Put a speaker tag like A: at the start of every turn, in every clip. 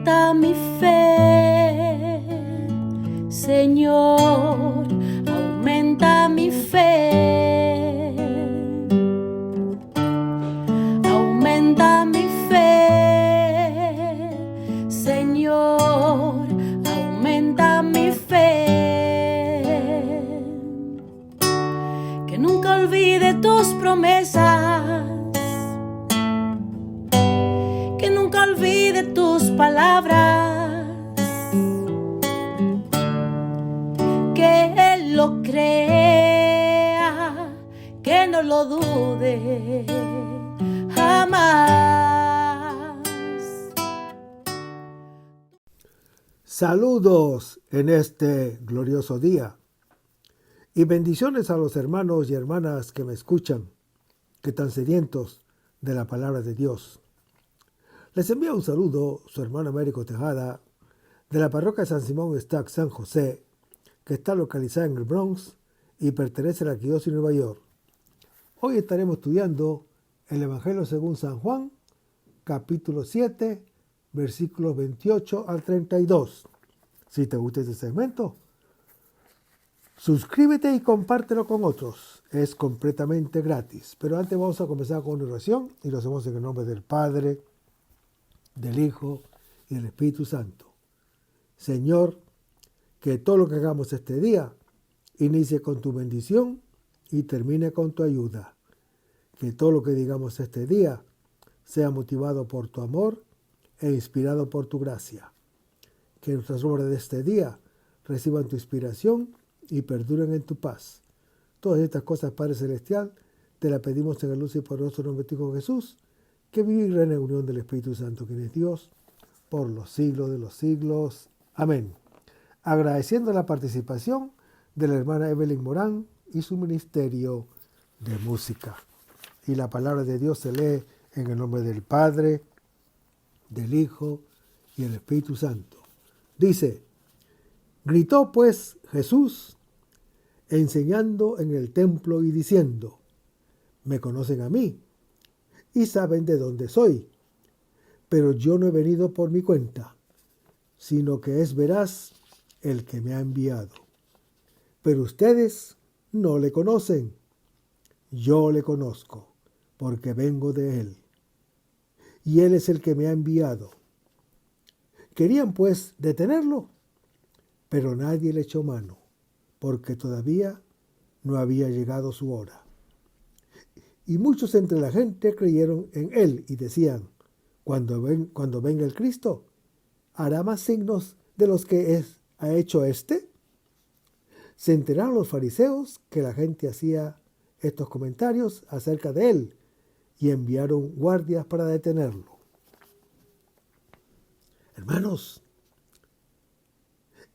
A: aumenta mi fe, Señor, aumenta mi fe, aumenta mi fe, Señor, aumenta mi fe, que nunca olvide tus promesas, que nunca olvide tus palabras, que Él lo crea, que no lo dude jamás.
B: Saludos en este glorioso día y bendiciones a los hermanos y hermanas que me escuchan, que están sedientos de la palabra de Dios. Les envía un saludo su hermano Américo Tejada de la parroquia San Simón Stack San José, que está localizada en el Bronx y pertenece a la Arquidiócesis de Nueva York. Hoy estaremos estudiando el Evangelio según San Juan, capítulo 7, versículos 28 al 32. Si te gusta este segmento, suscríbete y compártelo con otros. Es completamente gratis. Pero antes vamos a comenzar con una oración y lo hacemos en el nombre del Padre, del Hijo y del Espíritu Santo. Señor, que todo lo que hagamos este día inicie con tu bendición y termine con tu ayuda. Que todo lo que digamos este día sea motivado por tu amor e inspirado por tu gracia. Que nuestras obras de este día reciban tu inspiración y perduren en tu paz. Todas estas cosas, Padre Celestial, te las pedimos en el luz y poderoso nombre de tu Hijo Jesús, que vive y reina en unión del Espíritu Santo, quien es Dios, por los siglos de los siglos. Amén. Agradeciendo la participación de la hermana Evelyn Morán y su ministerio de música. Y la palabra de Dios se lee en el nombre del Padre, del Hijo y del Espíritu Santo. Dice: gritó pues Jesús, enseñando en el templo y diciendo: me conocen a mí y saben de dónde soy, pero yo no he venido por mi cuenta, sino que es veraz el que me ha enviado. Pero ustedes no le conocen, yo le conozco, porque vengo de él, y él es el que me ha enviado. Querían pues detenerlo, pero nadie le echó mano, porque todavía no había llegado su hora. Y muchos entre la gente creyeron en él y decían: cuando venga el Cristo, ¿hará más signos de los que ha hecho éste? Se enteraron los fariseos que la gente hacía estos comentarios acerca de él y enviaron guardias para detenerlo. Hermanos,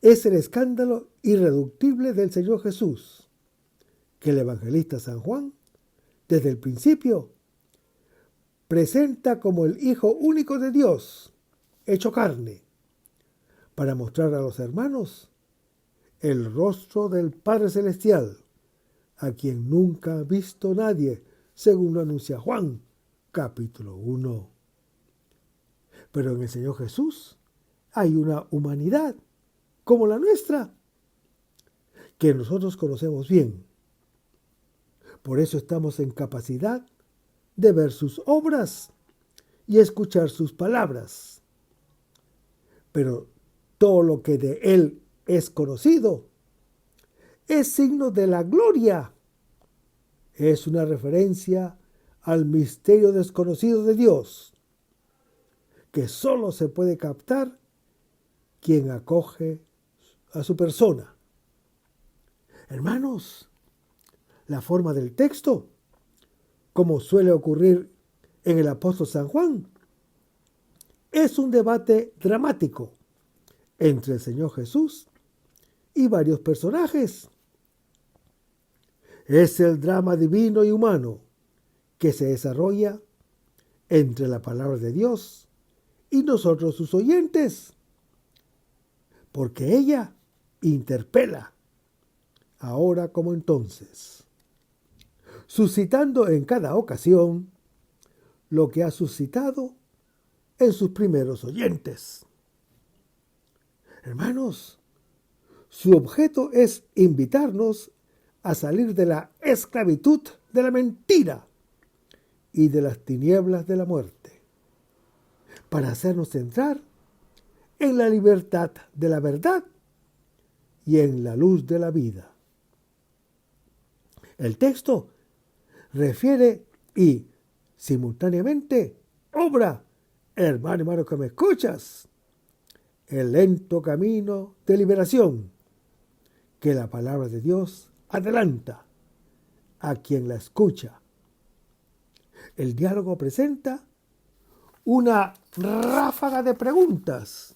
B: es el escándalo irreductible del Señor Jesús, que el evangelista San Juan, desde el principio, presenta como el Hijo único de Dios, hecho carne, para mostrar a los hermanos el rostro del Padre Celestial, a quien nunca ha visto nadie, según lo anuncia Juan, capítulo 1. Pero en el Señor Jesús hay una humanidad como la nuestra, que nosotros conocemos bien. Por eso estamos en capacidad de ver sus obras y escuchar sus palabras. Pero todo lo que de él es conocido es signo de la gloria. Es una referencia al misterio desconocido de Dios, que solo se puede captar quien acoge a su persona. Hermanos, la forma del texto, como suele ocurrir en el apóstol San Juan, es un debate dramático entre el Señor Jesús y varios personajes. Es el drama divino y humano que se desarrolla entre la palabra de Dios y nosotros sus oyentes, porque ella interpela, ahora como entonces, suscitando en cada ocasión lo que ha suscitado en sus primeros oyentes. Hermanos, su objeto es invitarnos a salir de la esclavitud de la mentira y de las tinieblas de la muerte, para hacernos entrar en la libertad de la verdad y en la luz de la vida. El texto refiere y simultáneamente obra, hermano que me escuchas, el lento camino de liberación que la palabra de Dios adelanta a quien la escucha. El diálogo presenta una ráfaga de preguntas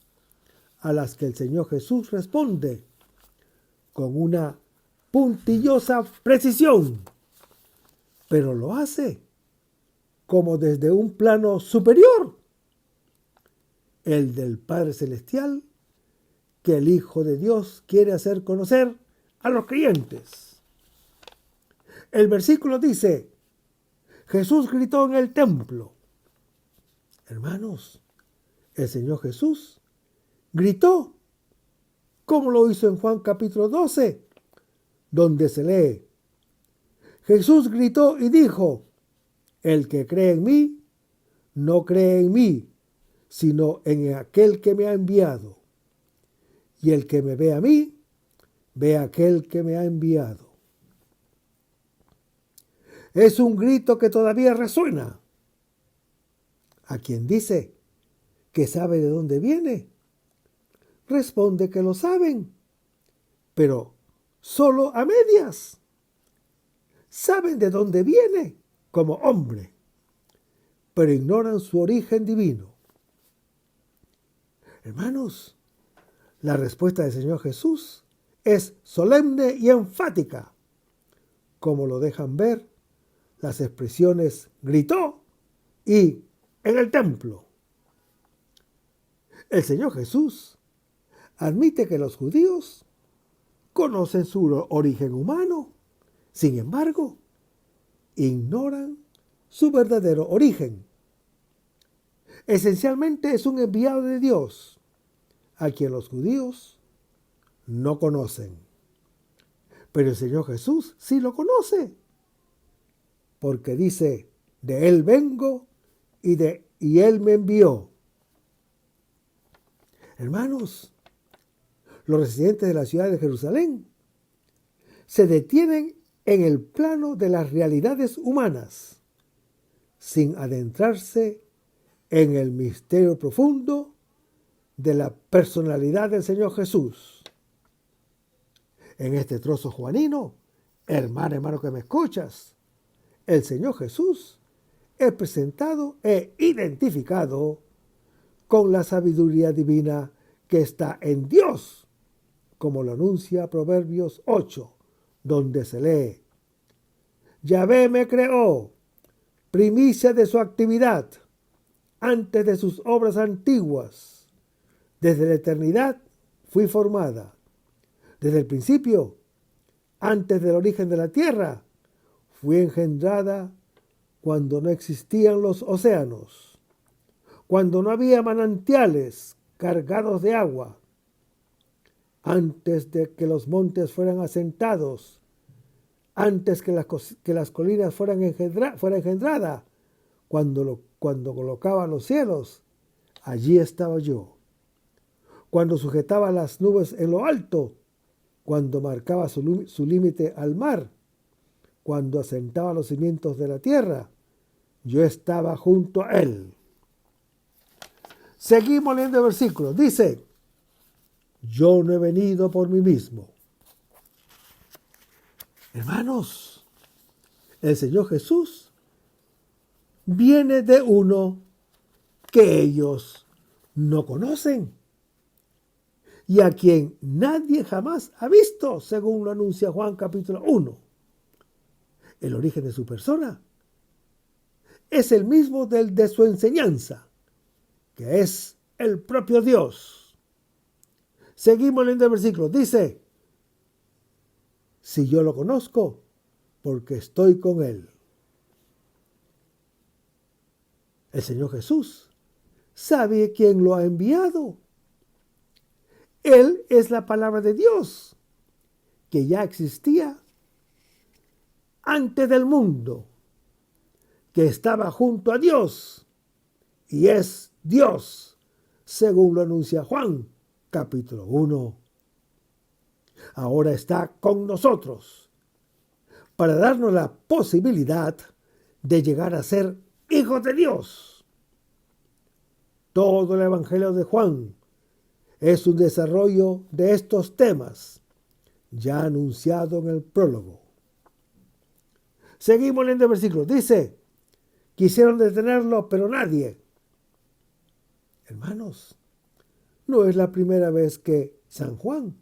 B: a las que el Señor Jesús responde con una puntillosa precisión, pero lo hace como desde un plano superior, el del Padre Celestial, que el Hijo de Dios quiere hacer conocer a los creyentes. El versículo dice: Jesús gritó en el templo. Hermanos, el Señor Jesús gritó, como lo hizo en Juan capítulo 12, donde se lee: Jesús gritó y dijo: el que cree en mí, no cree en mí, sino en aquel que me ha enviado. Y el que me ve a mí, ve a aquel que me ha enviado. Es un grito que todavía resuena. A quien dice que sabe de dónde viene, responde que lo saben, pero solo a medias. Saben de dónde viene como hombre, pero ignoran su origen divino. Hermanos, la respuesta del Señor Jesús es solemne y enfática, como lo dejan ver las expresiones gritó y en el templo. El Señor Jesús admite que los judíos conocen su origen humano, sin embargo, ignoran su verdadero origen. Esencialmente es un enviado de Dios, a quien los judíos no conocen. Pero el Señor Jesús sí lo conoce, porque dice: de Él vengo y Él me envió. Hermanos, los residentes de la ciudad de Jerusalén se detienen en el plano de las realidades humanas, sin adentrarse en el misterio profundo de la personalidad del Señor Jesús. En este trozo juanino, hermano que me escuchas, el Señor Jesús es presentado e identificado con la sabiduría divina que está en Dios, como lo anuncia Proverbios 8, donde se lee: Yahvé me creó, primicia de su actividad, antes de sus obras antiguas. Desde la eternidad fui formada. Desde el principio, antes del origen de la tierra, fui engendrada cuando no existían los océanos, cuando no había manantiales cargados de agua, antes de que los montes fueran asentados, antes que las colinas fueran engendradas, cuando colocaba los cielos, allí estaba yo. Cuando sujetaba las nubes en lo alto, cuando marcaba su límite al mar, cuando asentaba los cimientos de la tierra, yo estaba junto a él. Seguimos leyendo el versículo. Dice: yo no he venido por mí mismo. Hermanos, el Señor Jesús viene de uno que ellos no conocen y a quien nadie jamás ha visto, según lo anuncia Juan capítulo 1. El origen de su persona es el mismo del de su enseñanza, que es el propio Dios. Seguimos leyendo el versículo. Dice: si yo lo conozco, porque estoy con él. El Señor Jesús sabe quién lo ha enviado. Él es la palabra de Dios, que ya existía antes del mundo, que estaba junto a Dios y es Dios, según lo anuncia Juan, capítulo 1. Ahora está con nosotros para darnos la posibilidad de llegar a ser hijos de Dios. Todo el Evangelio de Juan es un desarrollo de estos temas ya anunciado en el prólogo. Seguimos leyendo el versículo. Dice, quisieron detenerlo, pero nadie. Hermanos, no es la primera vez que San Juan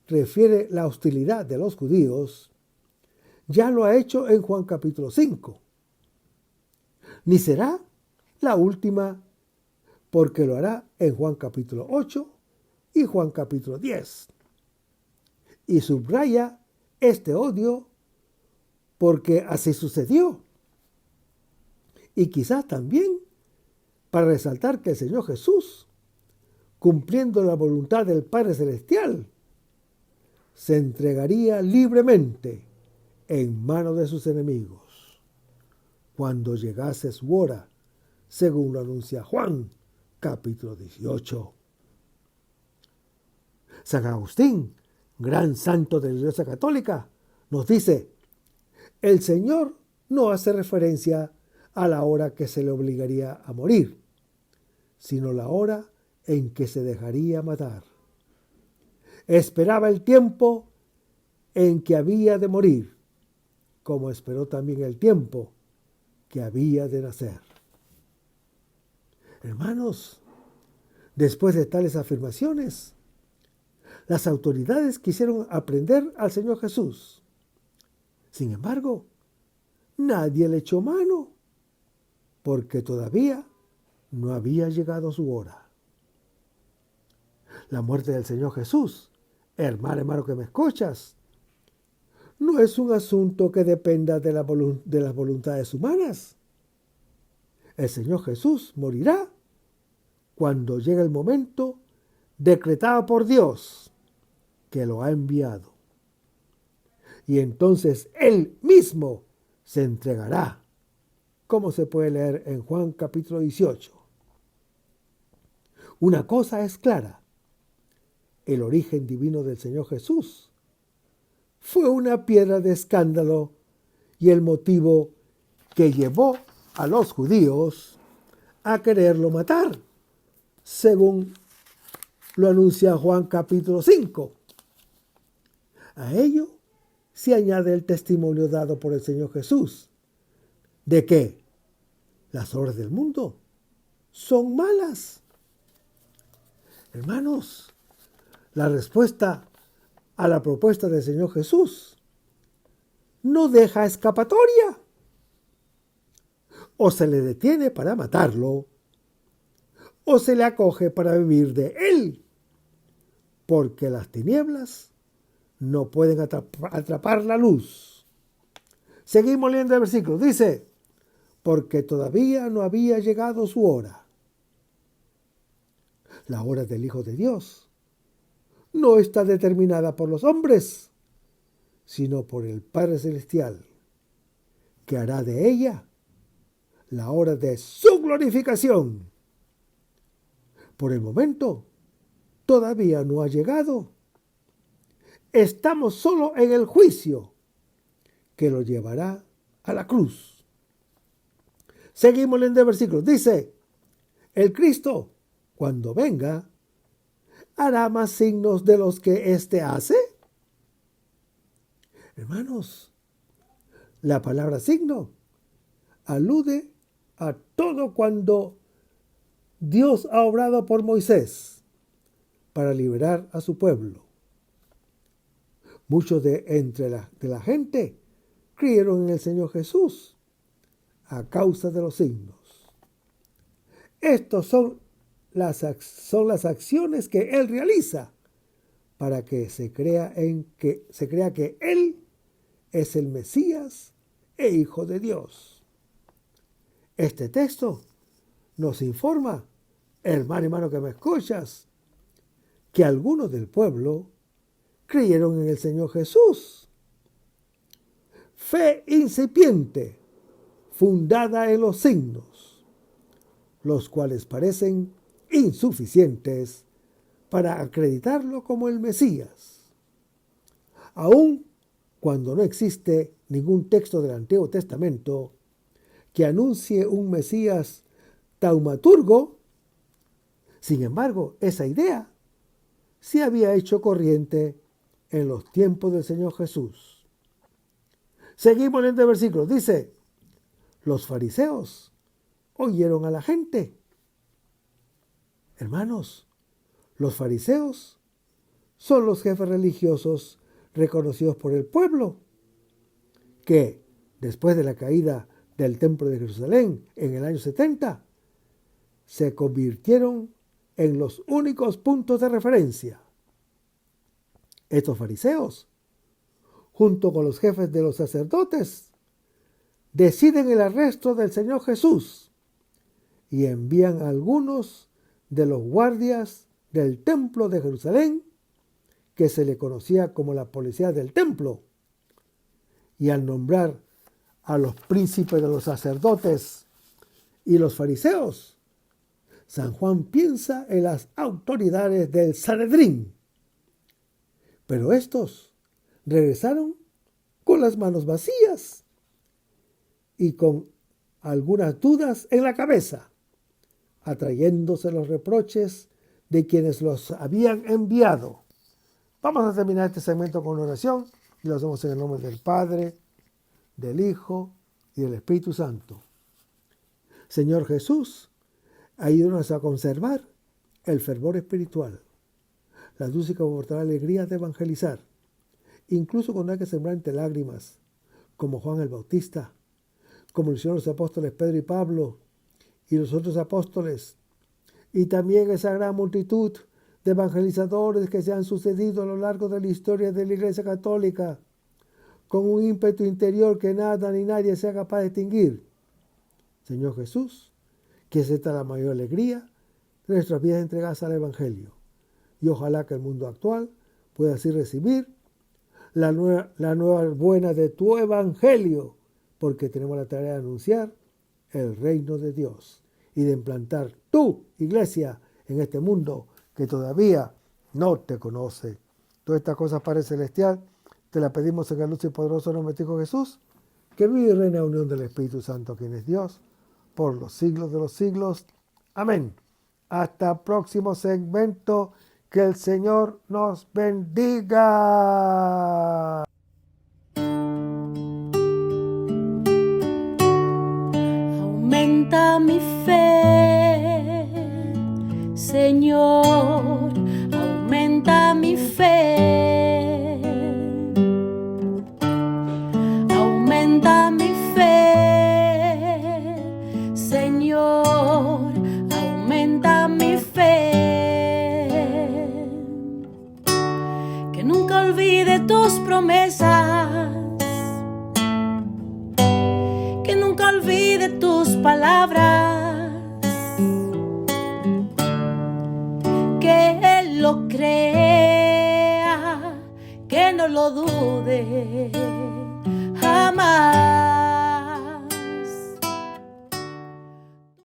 B: refiere la hostilidad de los judíos. Ya lo ha hecho en Juan capítulo 5. Ni será la última, porque lo hará en Juan capítulo 8 y Juan capítulo 10. Y subraya este odio porque así sucedió. Y quizás también para resaltar que el Señor Jesús, cumpliendo la voluntad del Padre Celestial, se entregaría libremente en manos de sus enemigos cuando llegase su hora, según lo anuncia Juan, capítulo 18. San Agustín, gran santo de la Iglesia Católica, nos dice, el Señor no hace referencia a la hora que se le obligaría a morir, sino la hora en que se dejaría matar. Esperaba el tiempo en que había de morir, como esperó también el tiempo que había de nacer. Hermanos, después de tales afirmaciones, las autoridades quisieron aprender al Señor Jesús. Sin embargo, nadie le echó mano, porque todavía no había llegado su hora. La muerte del Señor Jesús, hermano que me escuchas, no es un asunto que dependa de las voluntades humanas. El Señor Jesús morirá cuando llegue el momento decretado por Dios, que lo ha enviado. Y entonces Él mismo se entregará, como se puede leer en Juan capítulo 18. Una cosa es clara, el origen divino del Señor Jesús fue una piedra de escándalo y el motivo que llevó a los judíos a quererlo matar, según lo anuncia Juan capítulo 5. A ello se añade el testimonio dado por el Señor Jesús de que las obras del mundo son malas. Hermanos, la respuesta a la propuesta del Señor Jesús no deja escapatoria. O se le detiene para matarlo, o se le acoge para vivir de él, porque las tinieblas no pueden atrapar la luz. Seguimos leyendo el versículo. Dice, porque todavía no había llegado su hora. La hora del Hijo de Dios no está determinada por los hombres, sino por el Padre Celestial, que hará de ella la hora de su glorificación. Por el momento, todavía no ha llegado. Estamos solo en el juicio que lo llevará a la cruz. Seguimos leyendo el versículo. Dice, el Cristo, cuando venga, ¿hará más signos de los que éste hace? Hermanos, la palabra signo alude a todo cuando Dios ha obrado por Moisés para liberar a su pueblo. Muchos de la gente creyeron en el Señor Jesús a causa de los signos. Estos son las acciones que Él realiza para que se crea que Él es el Mesías e Hijo de Dios. Este texto nos informa, hermano que me escuchas, que algunos del pueblo creyeron en el Señor Jesús. Fe incipiente, fundada en los signos, los cuales parecen insuficientes para acreditarlo como el Mesías. Aun cuando no existe ningún texto del Antiguo Testamento que anuncie un Mesías taumaturgo, sin embargo, esa idea sí había hecho corriente en los tiempos del Señor Jesús. Seguimos leyendo el versículo. Dice, los fariseos oyeron a la gente. Hermanos, los fariseos son los jefes religiosos reconocidos por el pueblo, que después de la caída del templo de Jerusalén en el año 70, se convirtieron en los únicos puntos de referencia. Estos fariseos, junto con los jefes de los sacerdotes, deciden el arresto del Señor Jesús y envían a algunos de los guardias del templo de Jerusalén, que se le conocía como la policía del templo, y al nombrar a los príncipes de los sacerdotes y los fariseos, San Juan piensa en las autoridades del Sanedrín. Pero estos regresaron con las manos vacías y con algunas dudas en la cabeza, atrayéndose los reproches de quienes los habían enviado. Vamos a terminar este segmento con una oración y lo hacemos en el nombre del Padre, del Hijo y del Espíritu Santo. Señor Jesús, ayúdanos a conservar el fervor espiritual, la dulce y confortable alegría de evangelizar, incluso cuando hay que sembrar entre lágrimas, como Juan el Bautista, como lo hicieron los apóstoles Pedro y Pablo y los otros apóstoles, y también esa gran multitud de evangelizadores que se han sucedido a lo largo de la historia de la Iglesia Católica, con un ímpetu interior que nada ni nadie sea capaz de extinguir. Señor Jesús, que es esta la mayor alegría de nuestras vidas entregadas al Evangelio. Y ojalá que el mundo actual pueda así recibir la nueva buena de tu Evangelio, porque tenemos la tarea de anunciar el reino de Dios y de implantar tu iglesia en este mundo que todavía no te conoce. Todas estas cosas, Padre Celestial, te las pedimos en el luz y poderoso nombre de Jesús, que vive y reina en unión del Espíritu Santo, quien es Dios, por los siglos de los siglos. Amén. Hasta el próximo segmento. Que el Señor nos bendiga.
A: Aumenta mi fe, Señor, aumenta mi fe. Aumenta mi fe, Señor, aumenta mi fe. Que nunca olvide tus promesas, que nunca olvide tus palabras, que Él lo crea, que no lo dude jamás.